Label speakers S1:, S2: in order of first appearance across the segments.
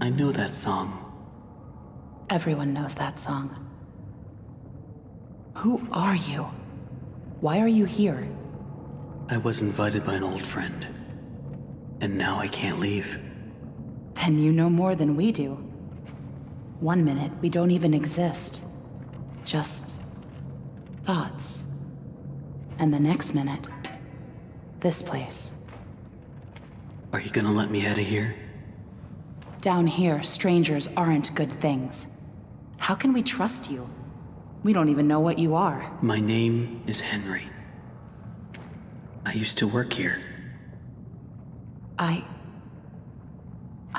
S1: I know that song.
S2: Everyone knows that song. Who are you? Why are you here?
S1: I was invited by an old friend. And now I can't leave.
S2: Then you know more than we do. 1 minute, we don't even exist. Just thoughts. And the next minute, this place.
S1: Are you gonna let me out of here?
S2: Down here, strangers aren't good things. How can we trust you? We don't even know what you are.
S1: My name is Henry. I used to work here.
S2: I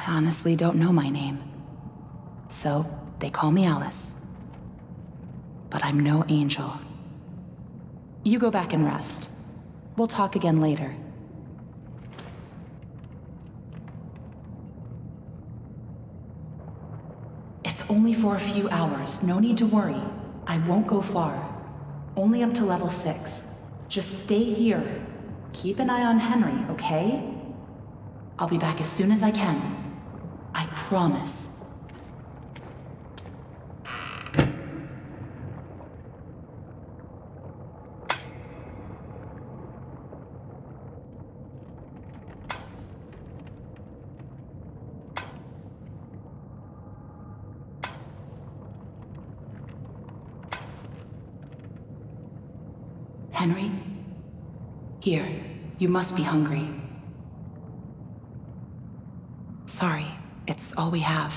S2: honestly don't know my name. So, they call me Alice. But I'm no angel. You go back and rest. We'll talk again later. It's only for a few hours. No need to worry. I won't go far. Only up to level 6. Just stay here. Keep an eye on Henry, okay? I'll be back as soon as I can. I promise. Henry? Here, you must be hungry. Sorry, it's all we have.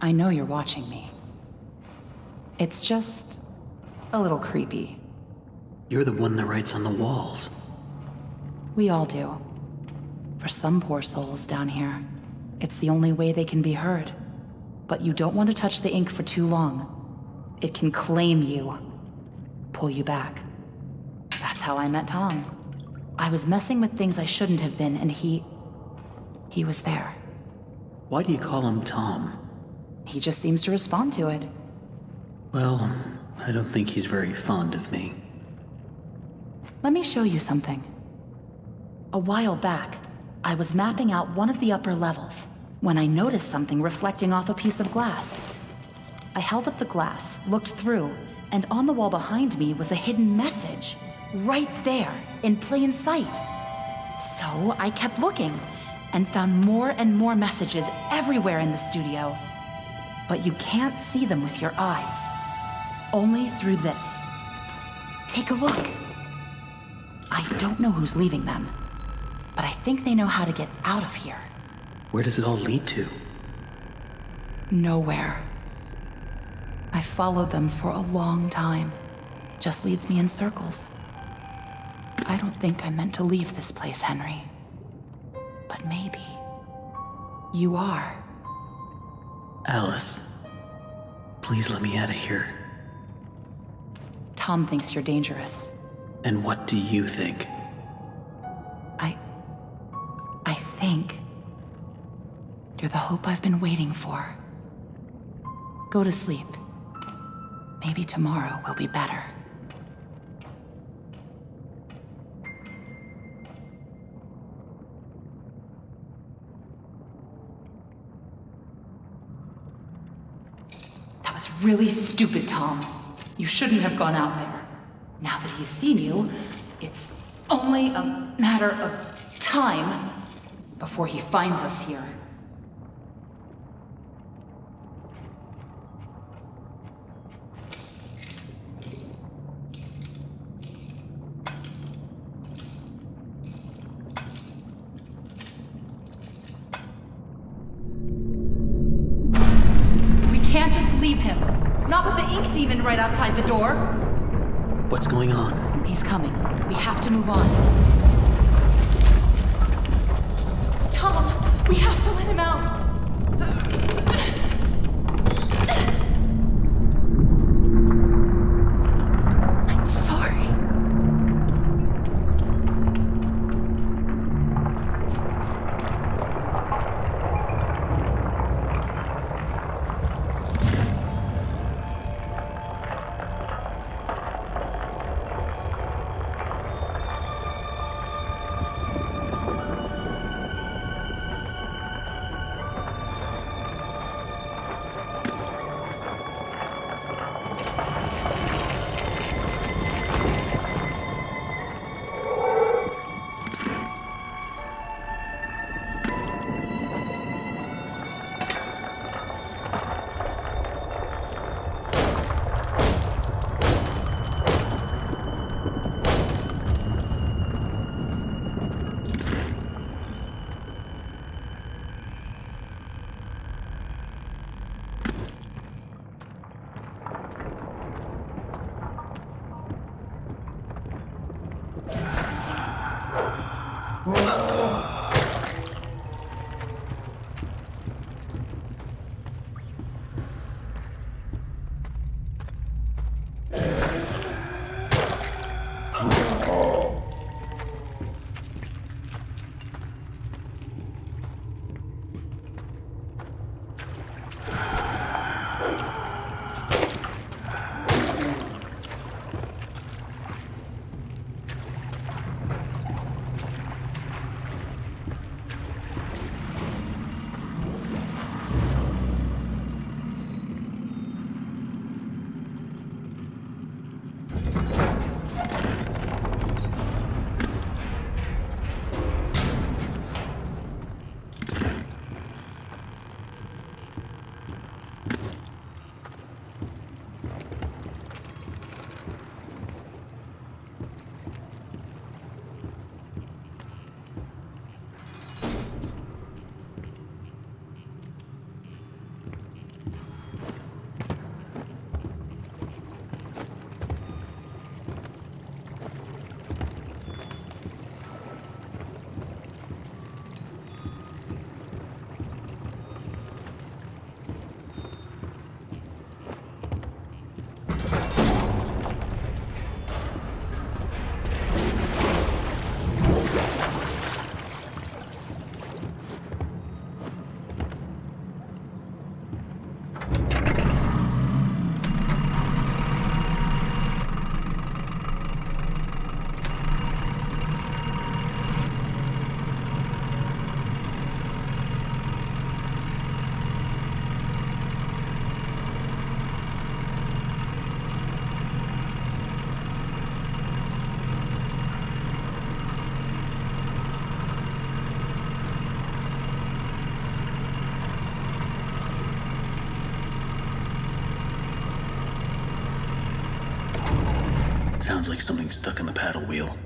S2: I know you're watching me. It's just a little creepy.
S1: You're the one that writes on the walls.
S2: We all do. For some poor souls down here, it's the only way they can be heard. But you don't want to touch the ink for too long. It can claim you, pull you back. That's how I met Tom. I was messing with things I shouldn't have been, and he was there.
S1: Why do you call him Tom?
S2: He just seems to respond to it.
S1: Well, I don't think he's very fond of me.
S2: Let me show you something. A while back, I was mapping out one of the upper levels when I noticed something reflecting off a piece of glass. I held up the glass, looked through, and on the wall behind me was a hidden message. Right there, in plain sight. So I kept looking, and found more and more messages everywhere in the studio. But you can't see them with your eyes. Only through this. Take a look. I don't know who's leaving them, but I think they know how to get out of here.
S1: Where does it all lead to?
S2: Nowhere. I followed them for a long time. Just leads me in circles. I don't think I meant to leave this place, Henry. But maybe you are.
S1: Alice, please let me out of here.
S2: Tom thinks you're dangerous.
S1: And what do you think?
S2: I think you're the hope I've been waiting for. Go to sleep. Maybe tomorrow will be better. That was really stupid, Tom. You shouldn't have gone out there. Now that he's seen you, it's only a matter of time before he finds us here. We can't just leave him. Not with the ink demon right outside the door.
S1: What's going on?
S2: He's coming. We have to move on. Tom, we have to let him out.
S1: Sounds like something stuck in the paddle wheel.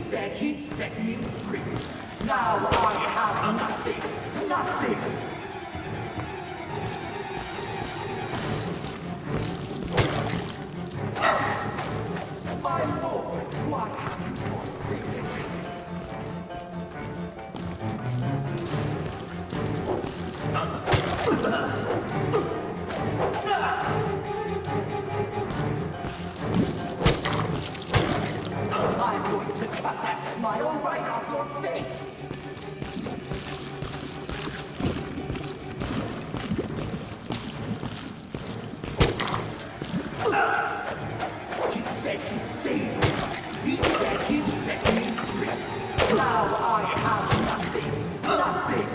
S3: said he'd set me free. Now I have nothing. Nothing. My lord, why have you forsaken me? I'm going to cut that smile right off your face. He said he'd save me. He said he'd set me free. Now I have nothing. Nothing.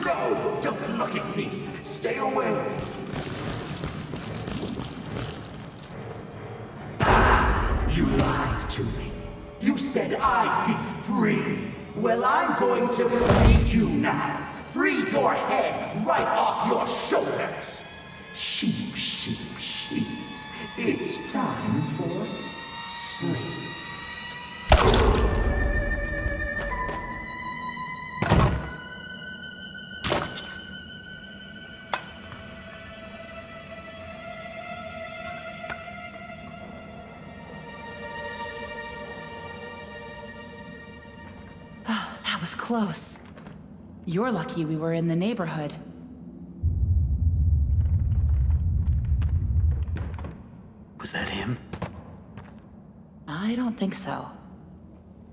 S3: No! Don't look at me! Stay away! You lied to me. You said I'd be free. Well, I'm going to free you now. Free your head right off your shoulders. Sheep, sheep, sheep. It's time for sleep.
S2: That was close. You're lucky we were in the neighborhood.
S1: Was that him?
S2: I don't think so.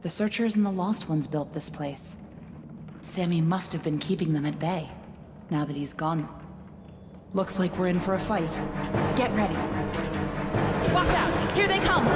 S2: The Searchers and the Lost Ones built this place. Sammy must have been keeping them at bay, now that he's gone. Looks like we're in for a fight. Get ready. Watch out! Here they come!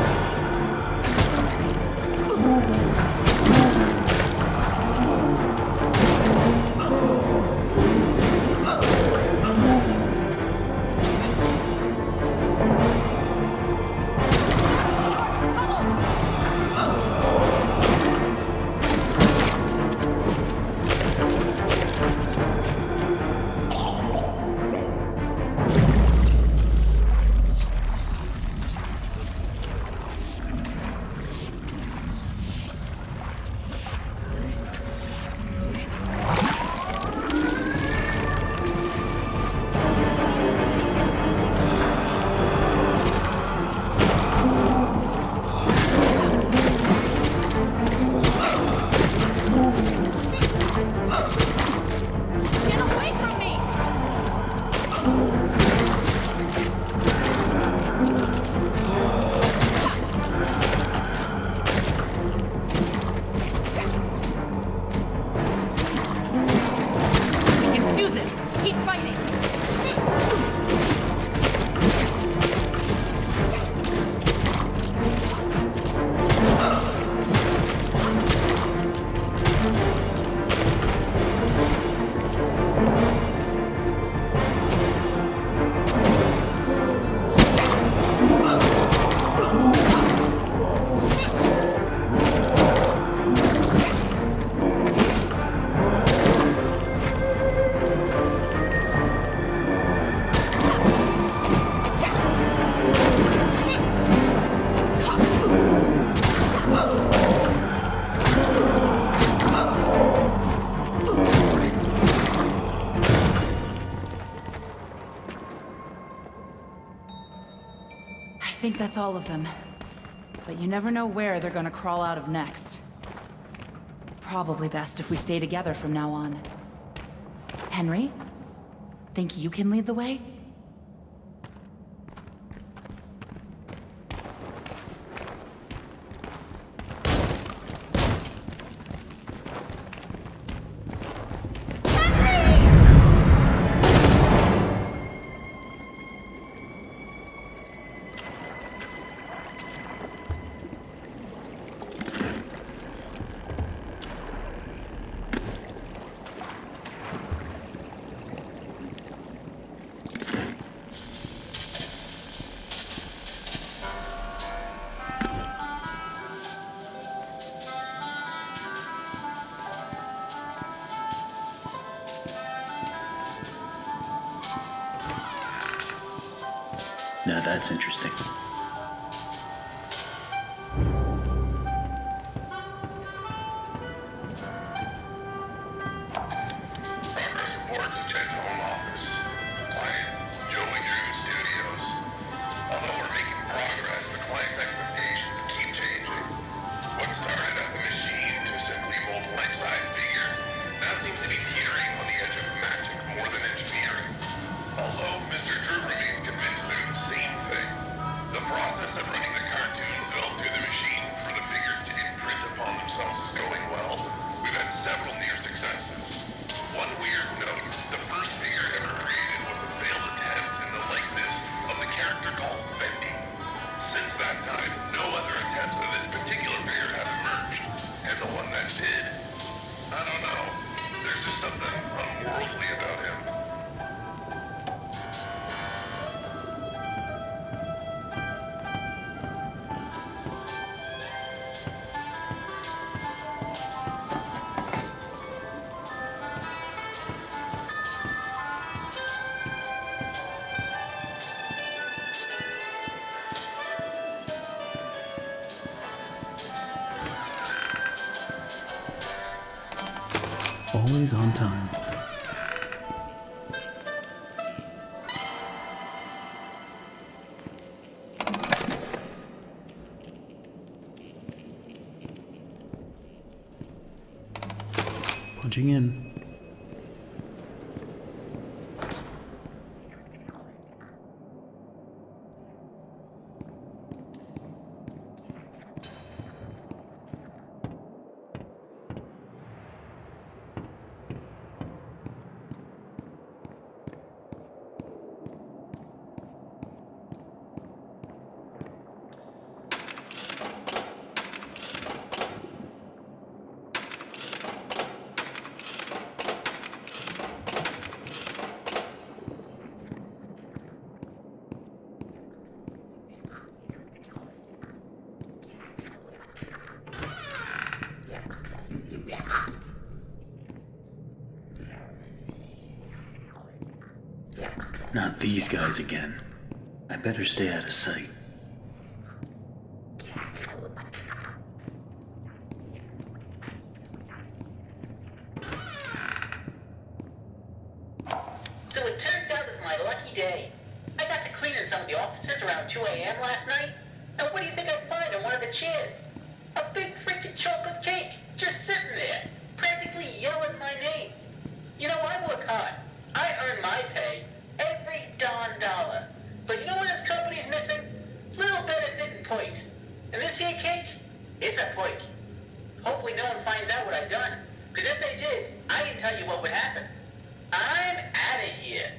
S2: I think that's all of them. But you never know where they're gonna crawl out of next. Probably best if we stay together from now on. Henry? Think you can lead the way?
S1: Now that's interesting.
S4: Progress report to Jed's home office. Client, Joey Drew Studios. Although we're making progress, the client's expectations keep changing. What started as a machine to simply mold life-size figures now seems to be teetering on the edge of magic more than engineering. Although Mr. Drew remains convinced they're the same thing. The process of running the cartoon film through the machine for the figures to imprint upon themselves is going well. We've had several near successes. One weird note, the first figure ever created was a failed attempt in the likeness of the character called Bendy. Since that time, no other attempts of this particular figure have emerged. And the one that did, I don't know. There's just something unworldly about him.
S1: Always on time. Punching in. Not these guys again. I better stay out of sight.
S5: So it turns out it's my lucky day. I got to clean in some of the offices around 2 a.m. last night. And what do you think I find on one of the chairs? A big freaking chocolate cake, just sitting there, practically yelling my name. You know, I work hard. I earn my pay, every darn dollar. But you know what this company's missing? Little bit of hidden perks. And this here cake, it's a perk. Hopefully no one finds out what I've done. Because if they did, I can tell you what would happen. I'm out of here.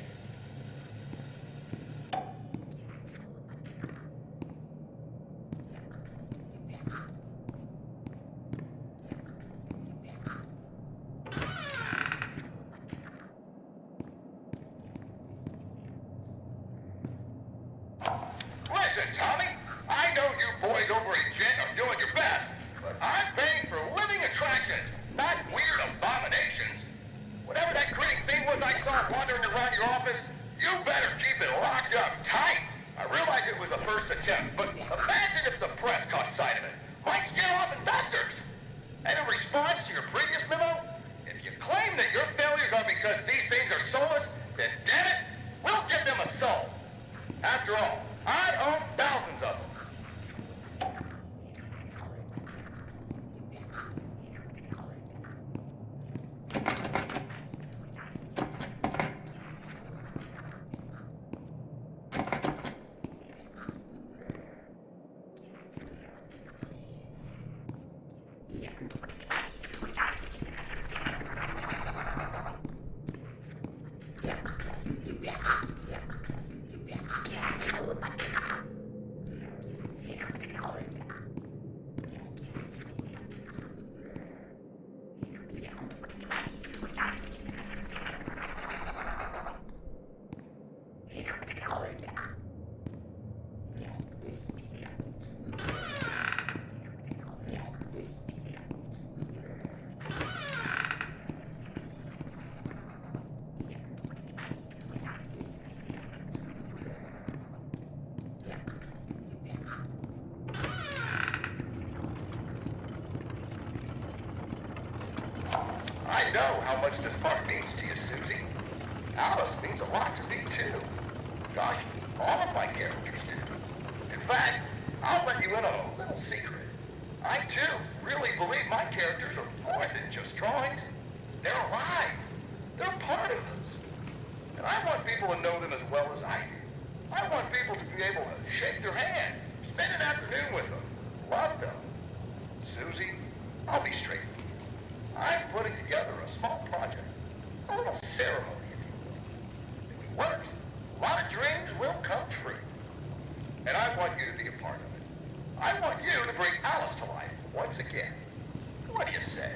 S4: Listen, Tommy, I know you boys over at Jet are doing your best, but I'm paying for living attractions, not weird abominations. Whatever that grinning thing was I saw wandering around your office, you better keep it locked up tight. I realize it was a first attempt, but imagine if the press caught sight of it. Might scare off investors. And in response to your previous memo, if you claim that your failures are because these things are soulless, then damn it, we'll give them a soul. After all, I own thousands of them. I know how much this part means to you, Susie. Alice means a lot to me, too. Gosh, all of my characters do. In fact, I'll let you in on a little secret. I, too, really believe my characters are more than just drawings. They're alive. They're part of us. And I want people to know them as well as I do. I want people to be able to shake their hand, spend an afternoon with them, love them. Susie, I'll be straight with you. I'm putting together a small project, a little ceremony. If it works, a lot of dreams will come true. And I want you to be a part of it. I want you to bring Alice to life once again. What do you say?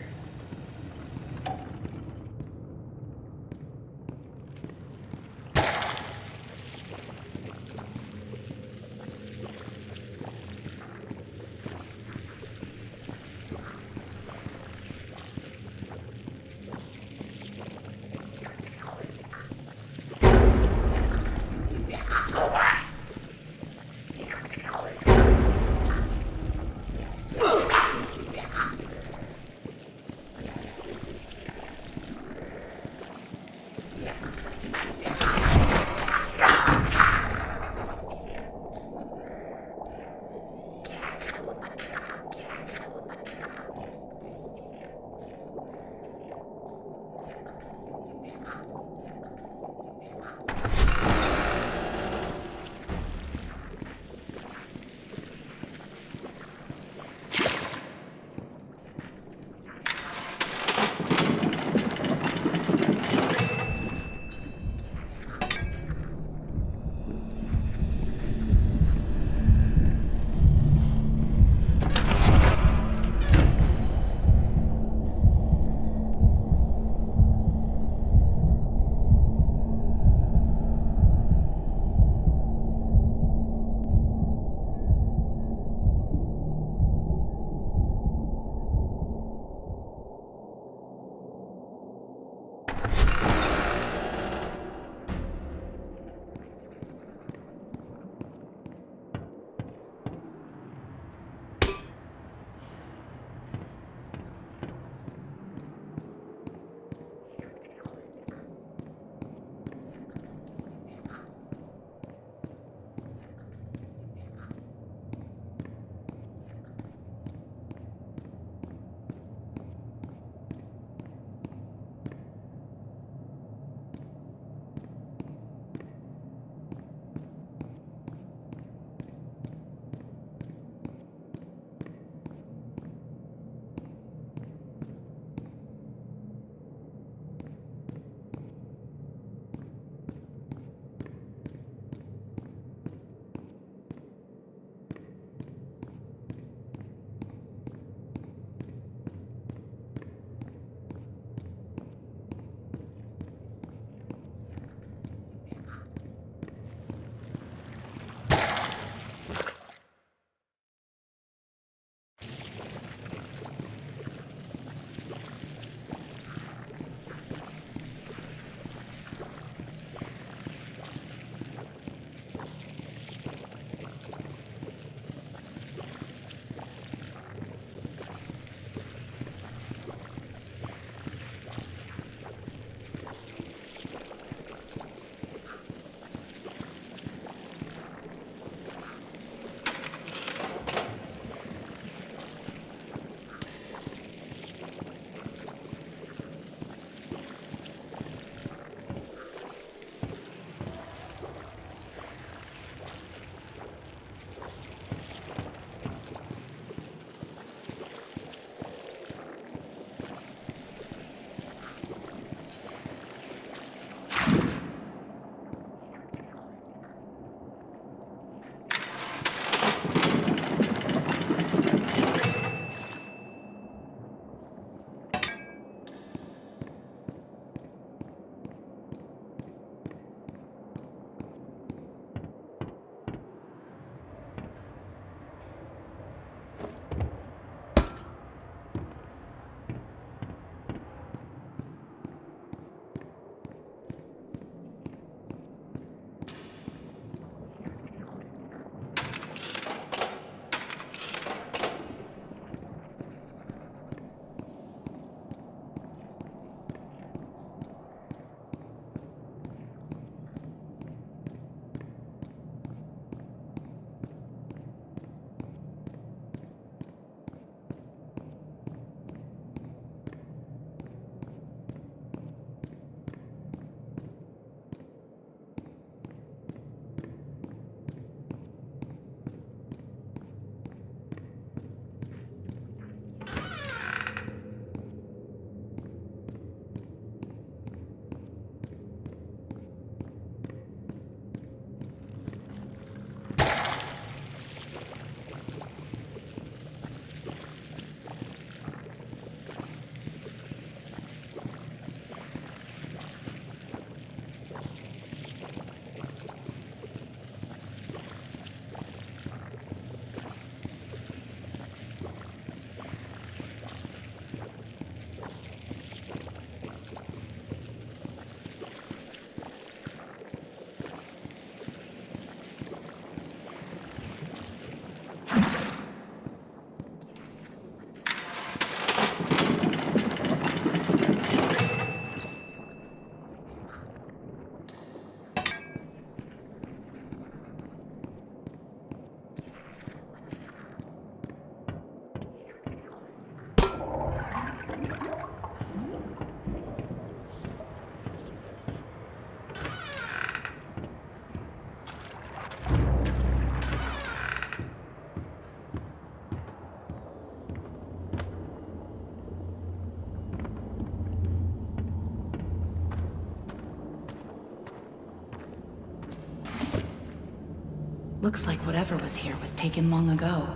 S2: Looks like whatever was here was taken long ago.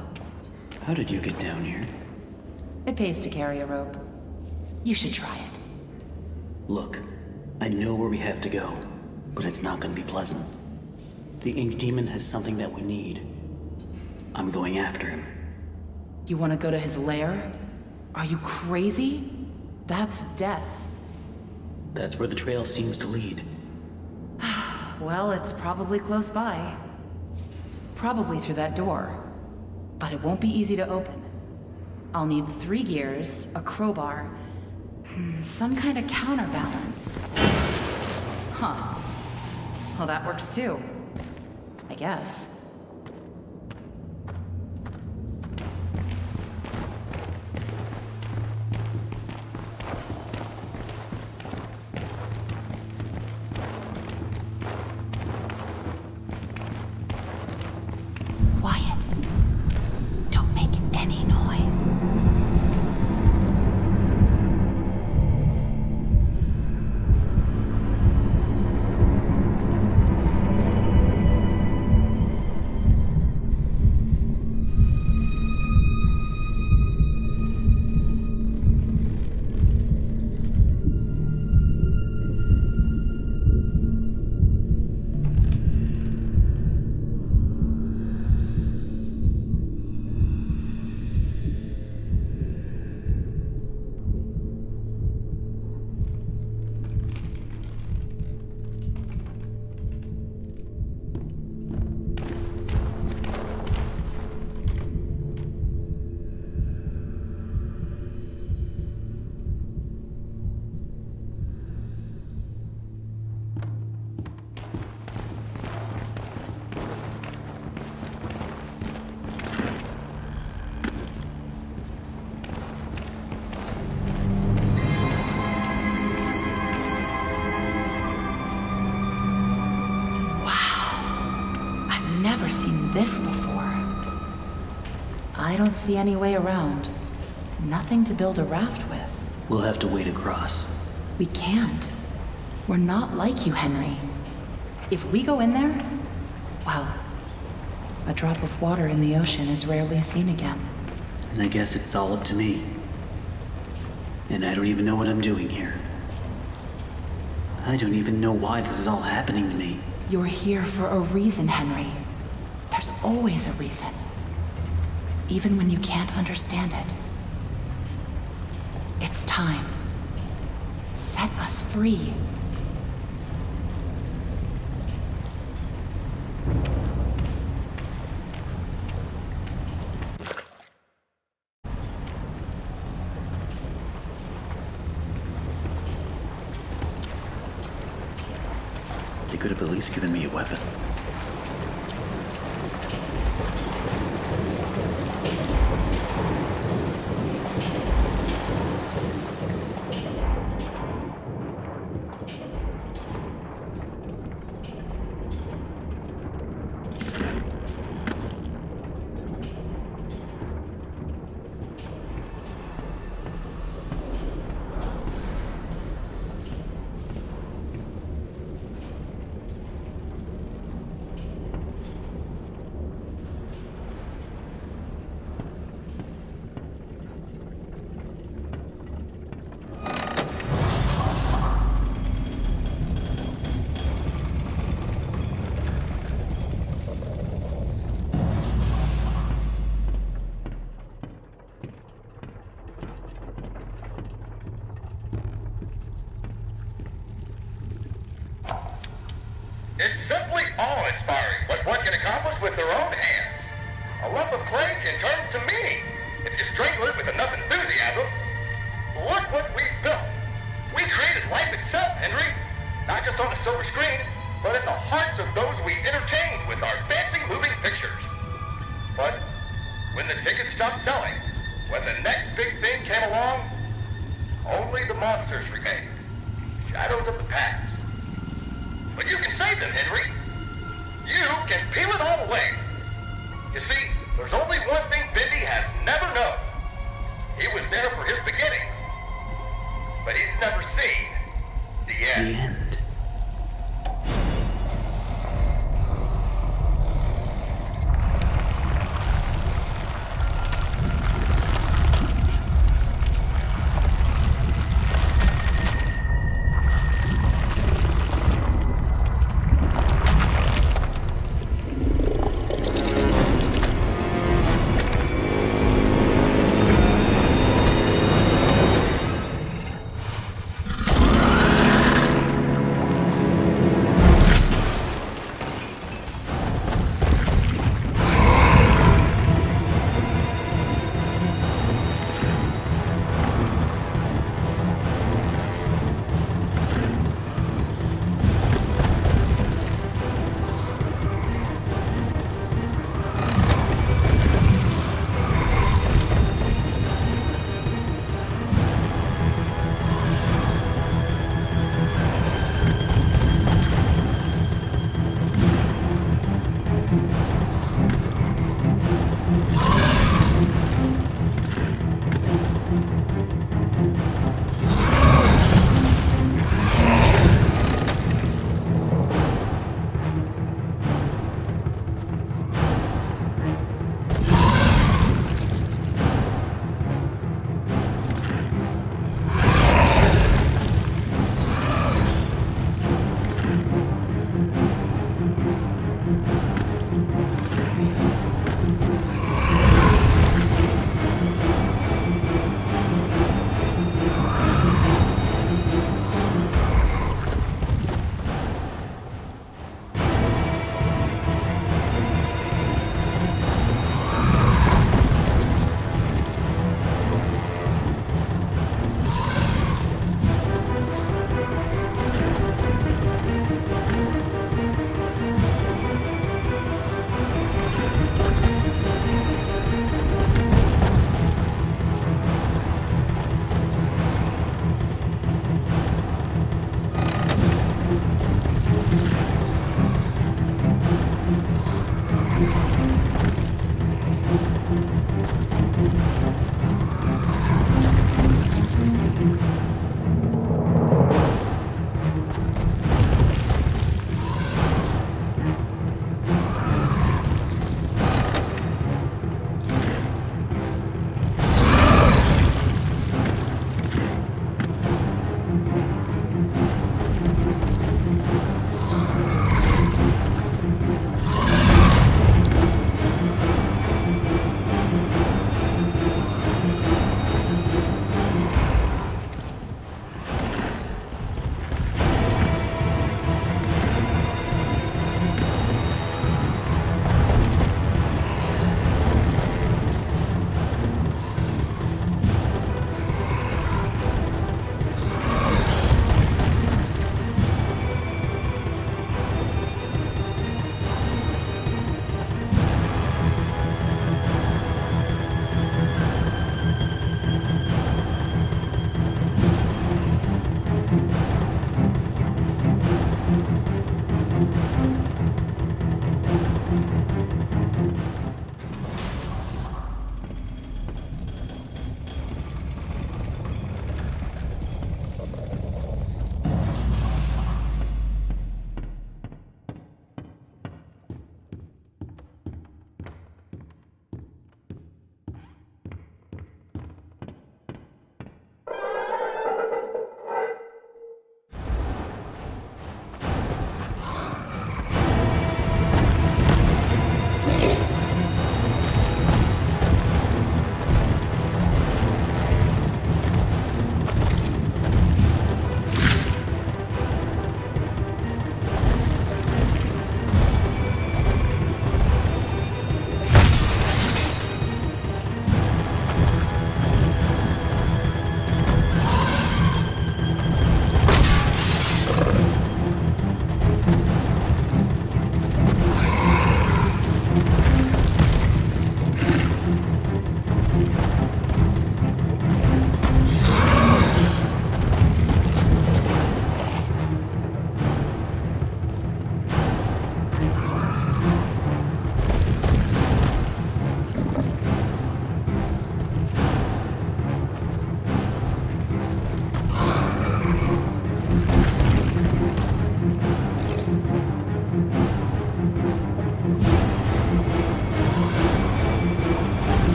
S1: How did you get down here?
S2: It pays to carry a rope. You should try it.
S1: Look, I know where we have to go, but it's not gonna be pleasant. The ink demon has something that we need. I'm going after him.
S2: You want to go to his lair? Are you crazy? That's death.
S1: That's where the trail seems to lead.
S2: Well, it's probably close by. Probably through that door. But it won't be easy to open. I'll need 3 gears, a crowbar, some kind of counterbalance. Huh. Well, that works too. I guess. Quiet. Don't make any noise. Never seen this before. I don't see any way around. Nothing to build a raft with.
S1: We'll have to wade across.
S2: We can't. We're not like you, Henry. If we go in there, well, a drop of water in the ocean is rarely seen again.
S1: And I guess it's all up to me. And I don't even know what I'm doing here. I don't even know why this is all happening to me.
S2: You're here for a reason, Henry. There's always a reason. Even when you can't understand it. It's time. Set us free.
S1: They could have at least given me a weapon.
S4: It's simply awe-inspiring what one can accomplish with their own hands. A lump of clay can turn to meaning if you strangle it with enough enthusiasm. Look what we've built. We created life itself, Henry. Not just on a silver screen, but in the hearts of those we entertain with our fancy moving pictures. But when the tickets stopped selling, when the next big thing came along, only the monsters remained. Shadows of the past. But you can save them, Henry. You can peel it all away. You see, there's only one thing Bendy has never known. He was there for his beginning, but he's never seen the end.
S1: The end.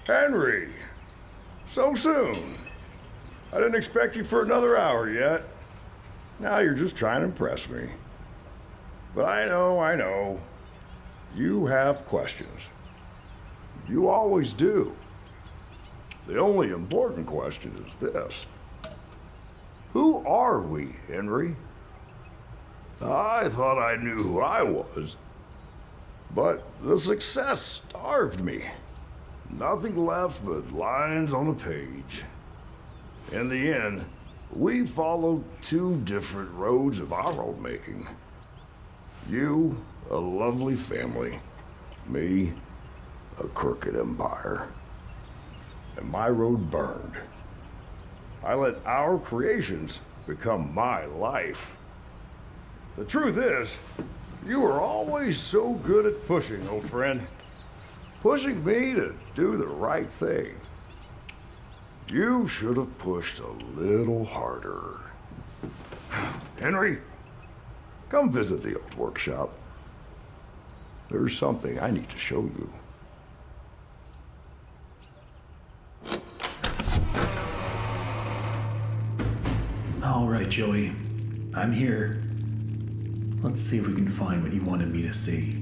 S6: Henry! So soon? I didn't expect you for another hour yet. Now you're just trying to impress me. But I know. You have questions. You always do. The only important question is this. Who are we, Henry? I thought I knew who I was. But the success starved me. Nothing left but lines on a page. In the end, we followed two different roads of our own making. You, a lovely family. Me, a crooked empire. And my road burned. I let our creations become my life. The truth is, you were always so good at pushing, old friend. Pushing me to do the right thing. You should have pushed a little harder. Henry, come visit the old workshop. There's something I need to show you.
S1: All right, Joey. I'm here. Let's see if we can find what you wanted me to see.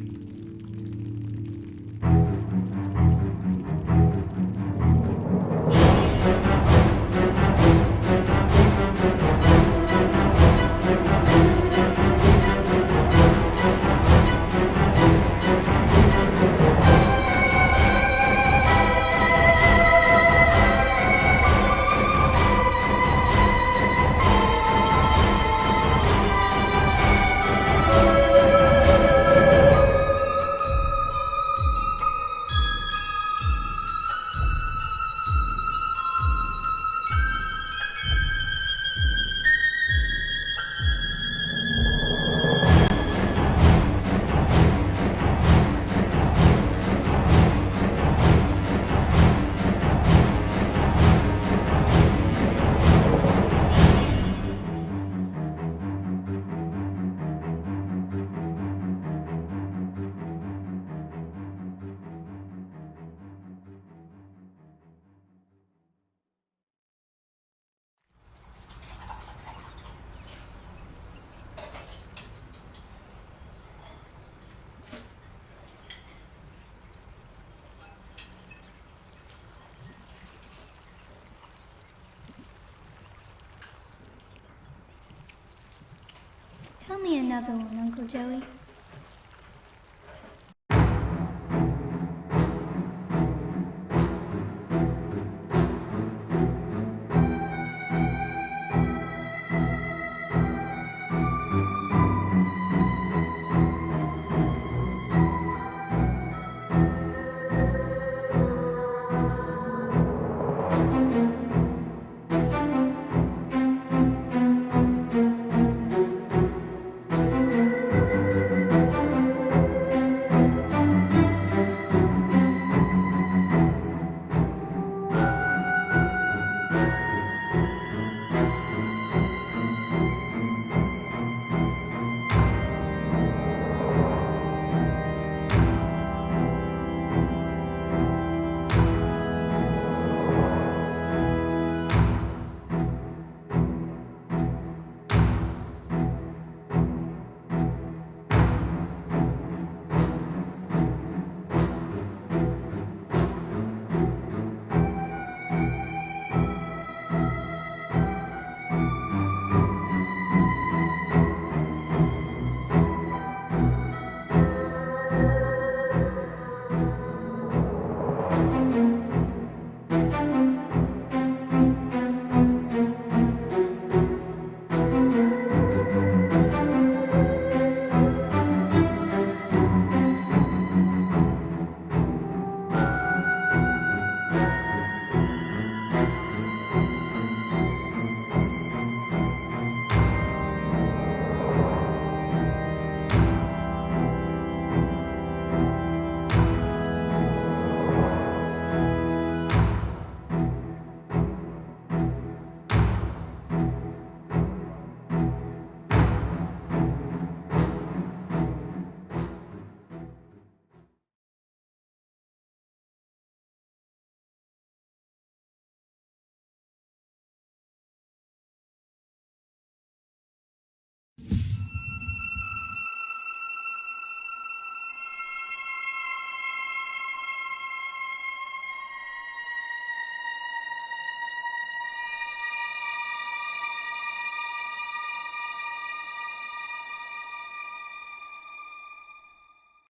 S7: Tell me another one, Uncle Joey.